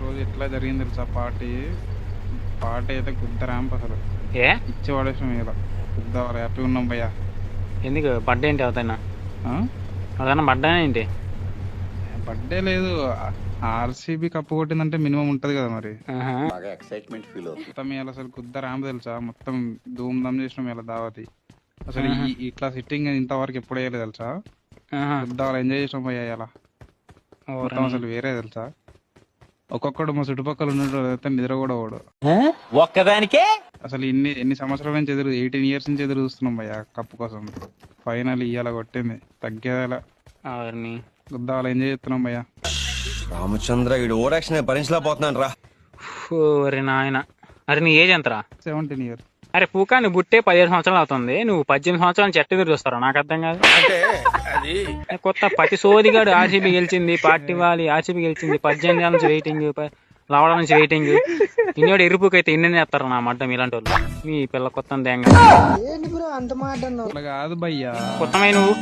రోజు ఎట్లా జరిగింది తెలుసా పార్టీ పార్టీ అయితే గుద్ద ర్యాంప్ అసలు ఏ ఇచ్చి పడేసాం ఇలా గుద్ద హ్యాపీ ఉన్నాం భయ్యా. ఎందుకు బర్త్డే ఏంటి అవుతాయినా అదన్నా బర్త్డే ఏంటి? బర్త్డే లేదు, ఆర్సీబీ కప్పు కొట్టిందంటే మినిమం ఉంటది కదా మరి. మొత్తం ఇలా అసలు గుద్ద ర్యాంప్ తెలుసా, మొత్తం ధూమ్ ధామ్ చేసినాం ఇలా దావతి. అసలు ఇట్లా సిట్టింగ్ ఇంతవరకు ఎప్పుడు వేయలేదు తెలుసా. గుద్ద ఎంజాయ్ చేసినాం భయ్యా ఇలా మొత్తం అసలు వేరే తెలుసా. ఒక్కొక్కడు మా చుట్టుపక్కల ఉన్నట్టు నిద్ర కూడా వాడు ఒక్కదానికే అసలు ఎన్ని సంవత్సరాల నుంచి 18 years నుంచి ఎదురు చూస్తున్నాం భయ్యా కప్పు కోసం. ఫైనల్ ఇయ్యాల కొట్టింది తగ్గేలా గుద్దాల ఎంజాయ్ చేస్తున్నాం భయ్యా. రామచంద్ర ఈ ఓవరాక్షన్ భరించలేకపోతున్నాను రా. అరే నాయన, అరే నీ ఏజ్ ఎంతరా? 17 years. అరే పూకా నువ్వు బుట్టే 17 సంవత్సరాలు అవుతుంది, నువ్వు 18 సంవత్సరాల చెట్టు ఎదురు చూస్తారా? నాకు అర్థం కాదు. కొత్త పతి సోదిగాడు ఆర్సీబీ గెలిచింది, పార్టీ వాలి ఆర్సీబీ గెలిచింది, 18 ఏళ్ళ నుంచి వెయిటింగ్, రావడం నుంచి వెయిటింగ్. ఇన్నోడు ఎరుపుకైతే ఇన్ని వేస్తారు నా మడ్డం ఇలాంటి వాళ్ళు. మీ పిల్ల కొత్త అట్లా కాదు భయ్యా, కొత్తమై నువ్వు